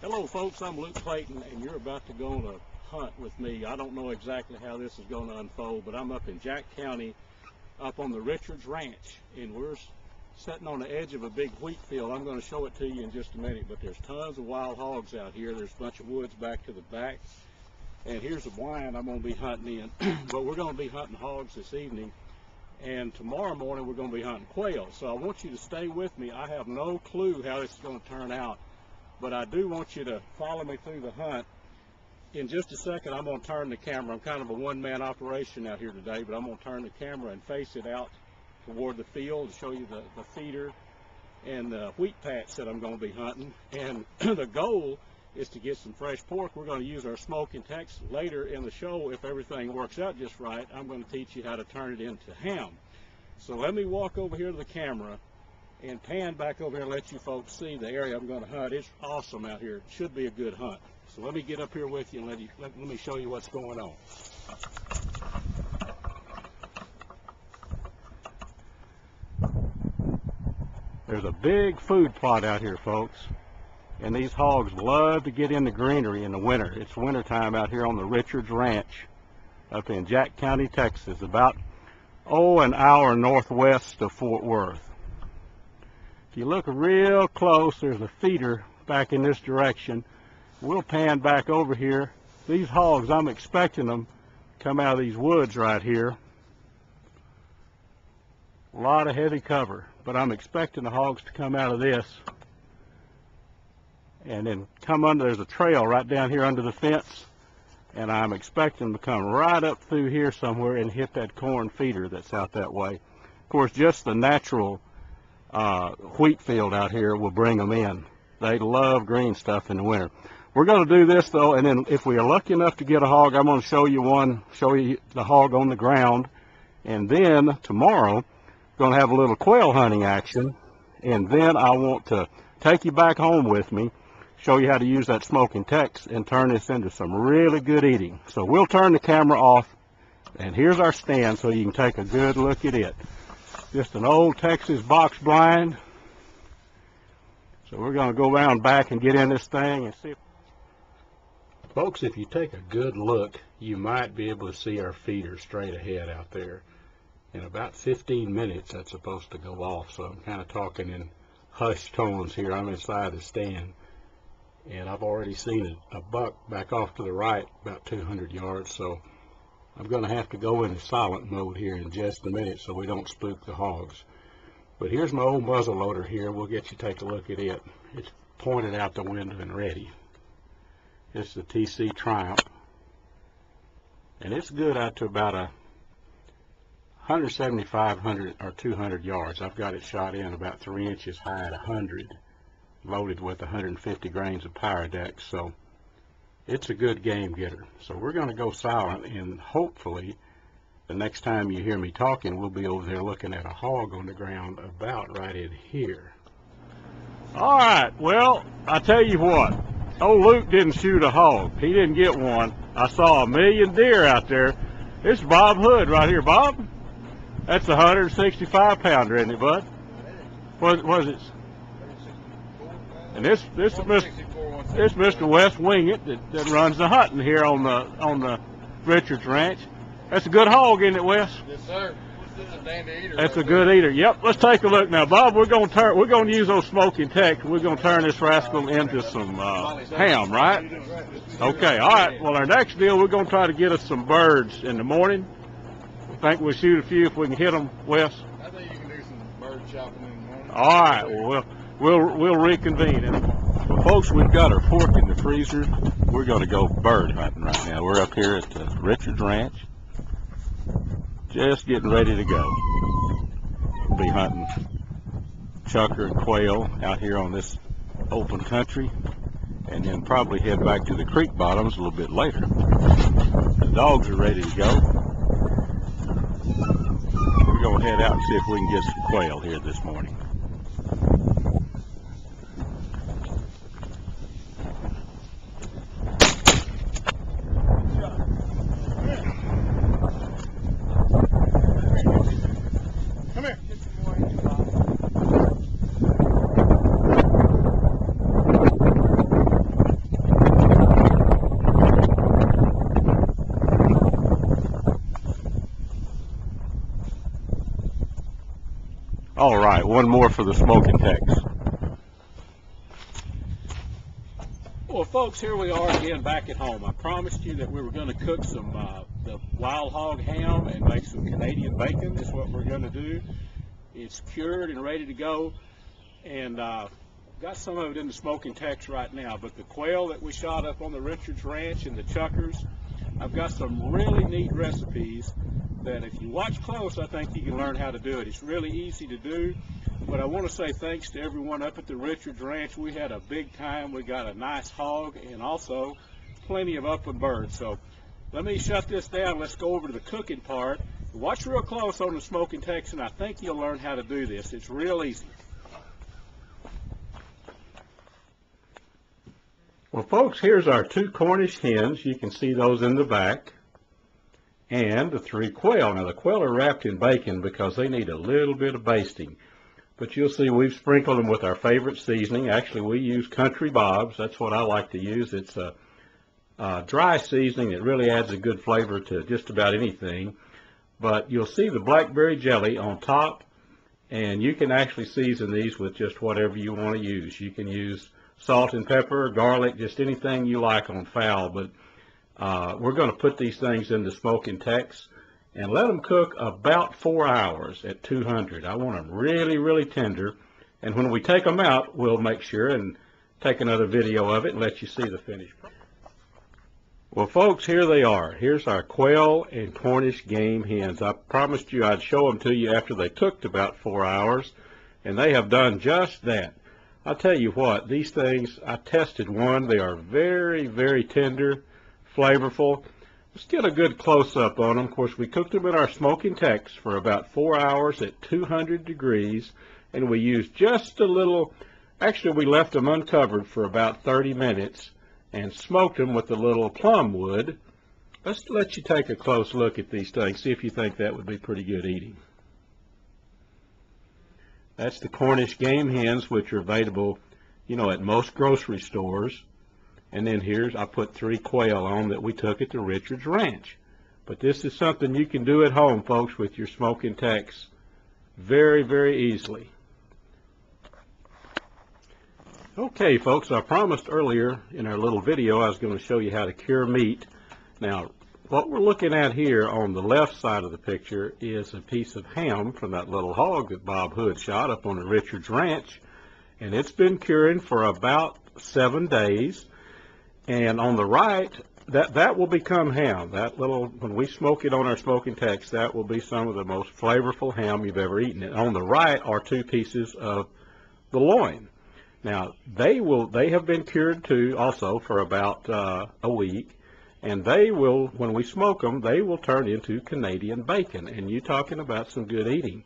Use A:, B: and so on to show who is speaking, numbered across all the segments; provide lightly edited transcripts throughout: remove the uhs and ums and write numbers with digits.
A: Hello folks, I'm Luke Clayton and you're about to go on a hunt with me. I don't know exactly how this is going to unfold, but I'm up in Jack County, up on the Richards Ranch, and we're sitting on the edge of a big wheat field. I'm going to show it to you in just a minute, but there's tons of wild hogs out here. There's a bunch of woods back to the back, and here's a blind I'm going to be hunting in. But we're going to be hunting hogs this evening, and tomorrow morning we're going to be hunting quail. So I want you to stay with me. I have no clue how this is going to turn out, but I do want you to follow me through the hunt. In just a second, I'm going to turn the camera. I'm kind of a one-man operation out here today, but I'm going to turn the camera and face it out toward the field to show you the feeder and the wheat patch that I'm going to be hunting. And the goal is to get some fresh pork. We're going to use our Smokin Tex later in the show. If everything works out just right, I'm going to teach you how to turn it into ham. So let me walk over here to the camera and pan back over here and let you folks see the area I'm going to hunt. It's awesome out here. It should be a good hunt. So let me get up here with you and let me show you what's going on. There's a big food plot out here, folks, and these hogs love to get in the greenery in the winter. It's winter time out here on the Richards Ranch up in Jack County, Texas, about an hour northwest of Fort Worth. If you look real close, there's a feeder back in this direction. We'll pan back over here. These hogs, I'm expecting them to come out of these woods right here. A lot of heavy cover, but I'm expecting the hogs to come out of this and then come under. There's a trail right down here under the fence, and I'm expecting them to come right up through here somewhere and hit that corn feeder that's out that way. Of course, just the natural wheat field out here will bring them in. They love green stuff in the winter. We're going to do this though, and then if we are lucky enough to get a hog, I'm going to show you the hog on the ground, and then tomorrow we're going to have a little quail hunting action, and then I want to take you back home with me, show you how to use that Smokin Tex and turn this into some really good eating. So we'll turn the camera off, and here's our stand so you can take a good look at it. Just an old Texas box blind. So we're going to go around back and get in this thing and see. Folks, if you take a good look, you might be able to see our feeder straight ahead out there. In about 15 minutes, that's supposed to go off. So I'm kind of talking in hushed tones here. I'm inside the stand, and I've already seen a buck back off to the right about 200 yards. So I'm going to have to go into silent mode here in just a minute so we don't spook the hogs. But here's my old muzzle loader here. We'll get you to take a look at it. It's pointed out the window and ready. It's the TC Triumph, and it's good out to about 175 or 200 yards. I've got it shot in about 3 inches high at 100, loaded with 150 grains of Pyrodex. So it's a good game getter. So we're going to go silent, and hopefully the next time you hear me talking, we'll be over there looking at a hog on the ground about right in here. All right, well, I tell you what, old Luke didn't shoot a hog. He didn't get one. I saw a million deer out there. This is Bob Hood right here. Bob, that's a 165 pounder, isn't it, bud? What is it? And this is Mr. West Wingett that runs the hunting here on the Richards Ranch. That's a good hog, isn't it, Wes?
B: Yes, sir. That's a dandy eater.
A: That's a good eater. Yep. Let's take a look now, Bob. We're going to use those Smokin Tex. We're going to turn this rascal into some ham, right? Okay. All right. Well, our next deal, we're going to try to get us some birds in the morning. I think we'll shoot a few if we can hit them, Wes.
B: I think you can do some bird chopping in the morning.
A: All right. Well, we'll reconvene. Well, folks, we've got our pork in the freezer. We're going to go bird hunting right now. We're up here at the Richards Ranch, just getting ready to go. We'll be hunting chukar and quail out here on this open country, and then probably head back to the creek bottoms a little bit later. The dogs are ready to go. We're going to head out and see if we can get some quail here this morning. All right, one more for the Smokin Tex. Well, folks, here we are again back at home. I promised you that we were going to cook some the wild hog ham and make some Canadian bacon. That's what we're going to do. It's cured and ready to go, and got some of it in the Smokin Tex right now. But the quail that we shot up on the Richards Ranch and the chuckers, I've got some really neat recipes that if you watch close, I think you can learn how to do it. It's really easy to do. But I want to say thanks to everyone up at the Richards Ranch. We had a big time. We got a nice hog and also plenty of upland birds. So let me shut this down. Let's go over to the cooking part. Watch real close on the Smokin Tex, and I think you'll learn how to do this. It's real easy. Well, folks, here's our 2 Cornish hens. You can see those in the back. And the 3 quail. Now, the quail are wrapped in bacon because they need a little bit of basting. But you'll see we've sprinkled them with our favorite seasoning. Actually, we use Country Bob's. That's what I like to use. It's a dry seasoning that really adds a good flavor to just about anything. But you'll see the blackberry jelly on top, and you can actually season these with just whatever you want to use. You can use salt and pepper, garlic, just anything you like on fowl. But we're going to put these things in the Smokin Tex and let them cook about 4 hours at 200. I want them really, really tender. And when we take them out, we'll make sure and take another video of it and let you see the finished product. Well, folks, here they are. Here's our quail and Cornish game hens. I promised you I'd show them to you after they cooked about 4 hours, and they have done just that. I'll tell you what, these things, I tested one. They are very, very tender, flavorful. Let's get a good close-up on them. Of course, we cooked them in our Smokin Tex for about 4 hours at 200 degrees, and we used just a little, actually we left them uncovered for about 30 minutes and smoked them with a little plum wood. Let's let you take a close look at these things, see if you think that would be pretty good eating. That's the Cornish game hens, which are available, you know, at most grocery stores. And then here's, I put 3 quail on that we took at the Richards Ranch. But this is something you can do at home, folks, with your Smokin Tex very, very easily. Okay, folks, I promised earlier in our little video I was going to show you how to cure meat. Now, what we're looking at here on the left side of the picture is a piece of ham from that little hog that Bob Hood shot up on the Richards Ranch. And it's been curing for about 7 days. And on the right, that will become ham. That little, when we smoke it on our Smokin Tex, that will be some of the most flavorful ham you've ever eaten. And on the right are 2 pieces of the loin. Now, they have been cured too, also for about a week. And they will, when we smoke them, they will turn into Canadian bacon. And you're talking about some good eating.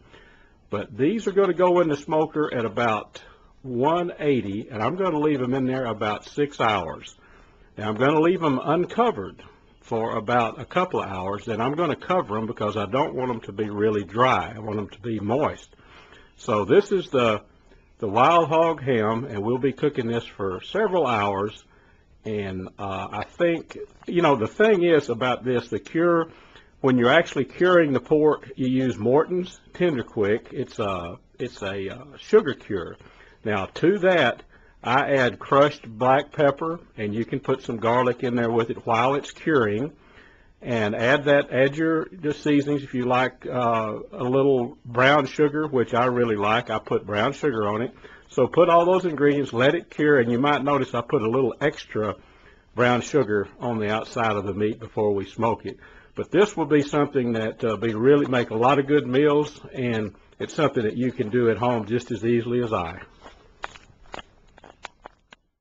A: But these are going to go in the smoker at about 180, and I'm going to leave them in there about 6 hours. Now, I'm going to leave them uncovered for about a couple of hours. Then I'm going to cover them because I don't want them to be really dry. I want them to be moist. So this is the wild hog ham, and we'll be cooking this for several hours. And I think, you know, the thing is about this, the cure, when you're actually curing the pork, you use Morton's Tender Quick. It's a sugar cure. Now, to that, I add crushed black pepper, and you can put some garlic in there with it while it's curing. And add your seasonings. If you like a little brown sugar, which I really like, I put brown sugar on it. So put all those ingredients, let it cure, and you might notice I put a little extra brown sugar on the outside of the meat before we smoke it. But this will be something that really make a lot of good meals, and it's something that you can do at home just as easily as I.